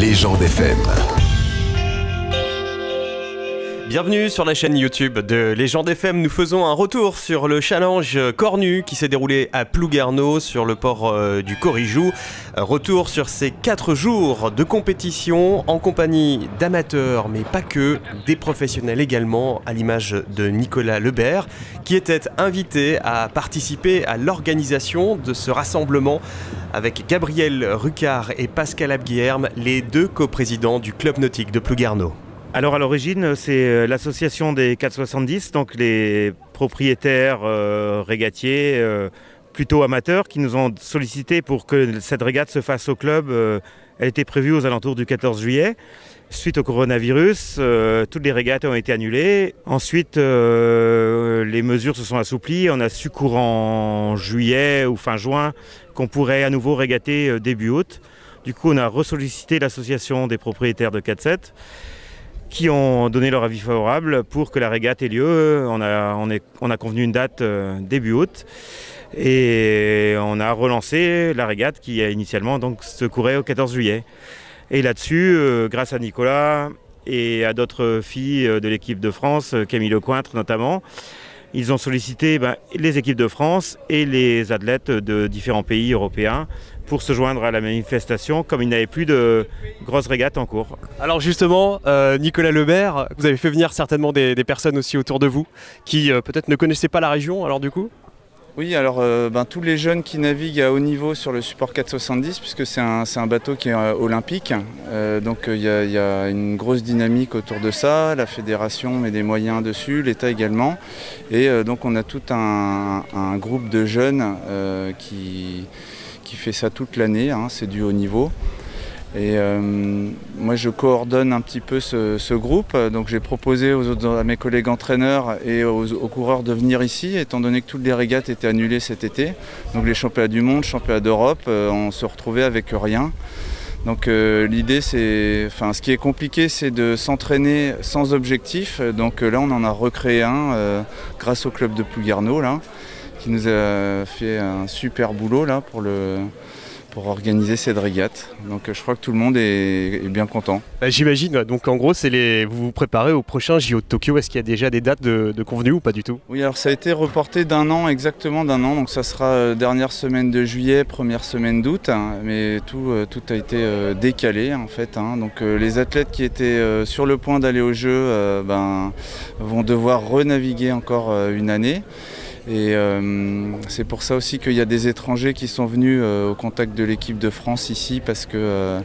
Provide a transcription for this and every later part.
Légende FM. Bienvenue sur la chaîne YouTube de Légende FM. Nous faisons un retour sur le challenge Cornu qui s'est déroulé à Plouguerneau sur le port du Corijou. Retour sur ces 4 jours de compétition en compagnie d'amateurs, mais pas que, des professionnels également, à l'image de Nicolas Lebert, qui était invité à participer à l'organisation de ce rassemblement avec Gabriel Rucard et Pascal Abguilherme, les 2 coprésidents du club nautique de Plouguerneau. Alors à l'origine, c'est l'association des 470, donc les propriétaires régatiers, plutôt amateurs, qui nous ont sollicité pour que cette régate se fasse au club. Elle était prévue aux alentours du 14 juillet. Suite au coronavirus, toutes les régates ont été annulées. Ensuite, les mesures se sont assouplies. On a su courant juillet ou fin juin qu'on pourrait à nouveau régater début août. Du coup, on a ressollicité l'association des propriétaires de 4-7 qui ont donné leur avis favorable pour que la régate ait lieu. On a convenu une date début août et on a relancé la régate qui a initialement donc se courait au 14 juillet. Et là-dessus, grâce à Nicolas et à d'autres filles de l'équipe de France, Camille Lecointre notamment, ils ont sollicité les équipes de France et les athlètes de différents pays européens pour se joindre à la manifestation, comme il n'y avait plus de grosses régates en cours. Alors justement, Nicolas Lebert, vous avez fait venir certainement des personnes aussi autour de vous qui peut-être ne connaissaient pas la région, alors du coup ? Oui, alors tous les jeunes qui naviguent à haut niveau sur le support 470, puisque c'est un bateau qui est olympique, donc il y a une grosse dynamique autour de ça, la fédération met des moyens dessus, l'État également, et donc on a tout un groupe de jeunes qui fait ça toute l'année, c'est du haut niveau. Et moi je coordonne un petit peu ce groupe, donc j'ai proposé à mes collègues entraîneurs et aux coureurs de venir ici, étant donné que toutes les régates étaient annulées cet été. Donc les championnats du monde, championnats d'Europe, on se retrouvait avec rien. Donc l'idée ce qui est compliqué c'est de s'entraîner sans objectif, donc là on en a recréé un grâce au club de Plouguerneau là, qui nous a fait un super boulot là pour organiser cette régate. Donc je crois que tout le monde est bien content. J'imagine, donc en gros vous vous préparez au prochain JO de Tokyo. Est-ce qu'il y a déjà des dates de convenues ou pas du tout? Oui, alors ça a été reporté exactement d'un an, donc ça sera dernière semaine de juillet, première semaine d'août, mais tout a été décalé en fait. Donc les athlètes qui étaient sur le point d'aller au jeu vont devoir renaviguer encore une année. Et c'est pour ça aussi qu'il y a des étrangers qui sont venus au contact de l'équipe de France ici parce que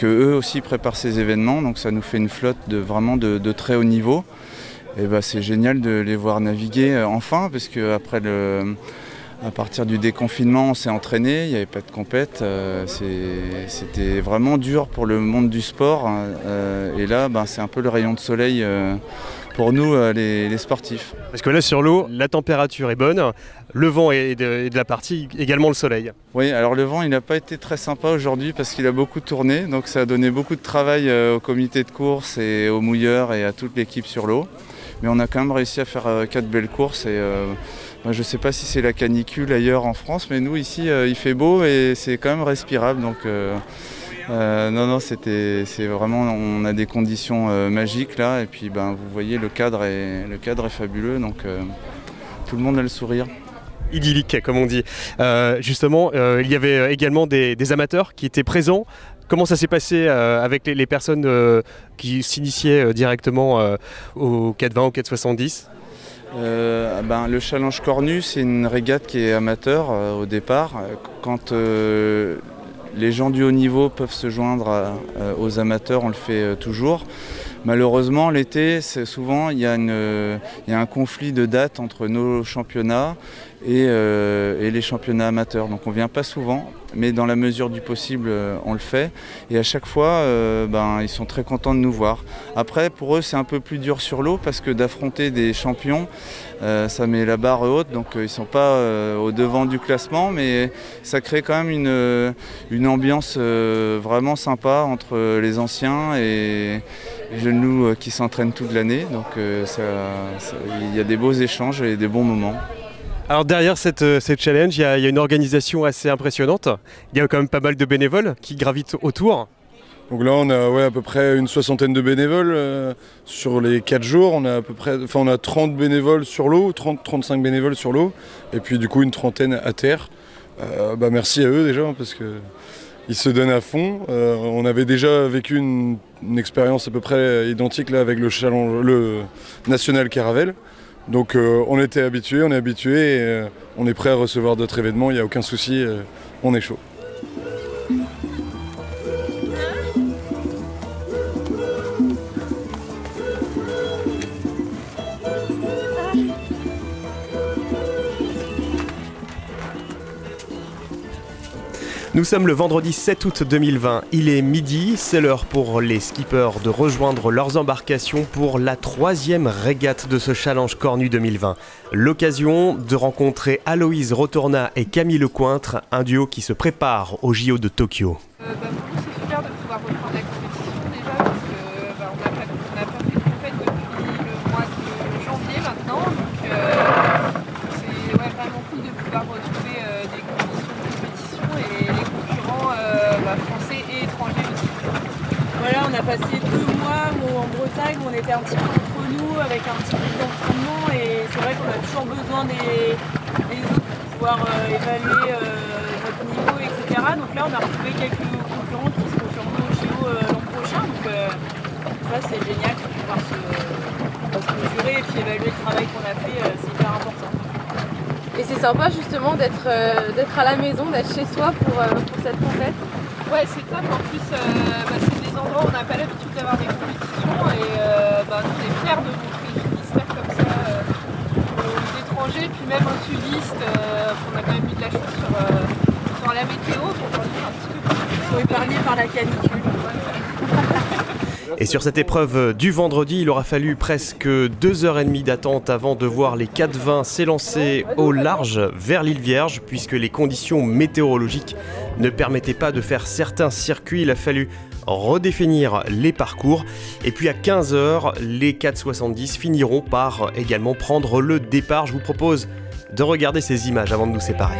eux aussi préparent ces événements, donc ça nous fait une flotte vraiment de très haut niveau. Et c'est génial de les voir naviguer enfin, parce que après à partir du déconfinement on s'est entraîné, il n'y avait pas de compète, c'était vraiment dur pour le monde du sport, et là c'est un peu le rayon de soleil pour nous les sportifs. Parce que là sur l'eau, la température est bonne, le vent est de la partie, également le soleil. Oui, alors le vent il n'a pas été très sympa aujourd'hui parce qu'il a beaucoup tourné, donc ça a donné beaucoup de travail au comité de course et aux mouilleurs et à toute l'équipe sur l'eau. Mais on a quand même réussi à faire 4 belles courses et je ne sais pas si c'est la canicule ailleurs en France, mais nous ici il fait beau et c'est quand même respirable. Donc non, c'est vraiment, on a des conditions magiques là, et puis vous voyez le cadre est fabuleux, donc tout le monde a le sourire. Idyllique comme on dit. Justement, il y avait également des amateurs qui étaient présents. Comment ça s'est passé avec les personnes qui s'initiaient directement au 420, au 470 ? Le challenge Cornu, c'est une régate qui est amateur au départ. Quand les gens du haut niveau peuvent se joindre aux amateurs, on le fait toujours. Malheureusement, l'été, souvent, il y a un conflit de dates entre nos championnats et les championnats amateurs. Donc on ne vient pas souvent, mais dans la mesure du possible, on le fait. Et à chaque fois, ils sont très contents de nous voir. Après, pour eux, c'est un peu plus dur sur l'eau parce que d'affronter des champions, ça met la barre haute. Donc ils ne sont pas au devant du classement, mais ça crée quand même une ambiance vraiment sympa entre les anciens et les jeunes loups qui s'entraînent toute l'année. Donc il y a des beaux échanges et des bons moments. Alors derrière cette challenge, il y a une organisation assez impressionnante. Il y a quand même pas mal de bénévoles qui gravitent autour. Donc là, on a à peu près une soixantaine de bénévoles sur les 4 jours. On a on a 30 bénévoles sur l'eau, 30-35 bénévoles sur l'eau, et puis du coup une trentaine à terre. Merci à eux déjà, parce qu'ils se donnent à fond. On avait déjà vécu une expérience à peu près identique là, avec le National Caravelle. Donc on était habitués, on est habitués, et on est prêt à recevoir d'autres événements, il n'y a aucun souci, on est chaud. Nous sommes le vendredi 7 août 2020, il est midi, c'est l'heure pour les skippers de rejoindre leurs embarcations pour la 3e régate de ce Challenge Cornu 2020. L'occasion de rencontrer Aloïse Rotorna et Camille Lecointre, un duo qui se prépare au JO de Tokyo. Pour nous c'est super de pouvoir reprendre la compétition déjà parce qu'on n'a pas fait de compète depuis le mois de janvier maintenant, donc c'est vraiment cool de pouvoir retrouver des conditions de compétition et les concurrents français et étrangers aussi. Voilà, on a passé 2 mois en Bretagne où on était un petit peu entre nous avec un petit peu d'entraînement et c'est vrai qu'on a toujours besoin des autres pour pouvoir évaluer notre niveau, etc. Donc là on a retrouvé quelques concurrents qui seront sûrement au JO l'an prochain, donc ça c'est génial de pouvoir se mesurer et puis évaluer le travail qu'on a fait, c'est hyper important. Et c'est sympa justement d'être à la maison, d'être chez soi pour cette compète. Ouais, c'est top, en plus c'est des endroits où on n'a pas l'habitude d'avoir des compétitions et nous on est fiers de montrer le Finistère comme ça aux étrangers, puis même aux sudistes, on a quand même eu de la chance sur la météo pour leur dire un petit peu plus. Ils sont épargnés par la canicule. Et sur cette épreuve du vendredi, il aura fallu presque 2h30 d'attente avant de voir les 420 s'élancer au large vers l'île Vierge, puisque les conditions météorologiques ne permettaient pas de faire certains circuits. Il a fallu redéfinir les parcours. Et puis à 15h, les 470 finiront par également prendre le départ. Je vous propose de regarder ces images avant de nous séparer.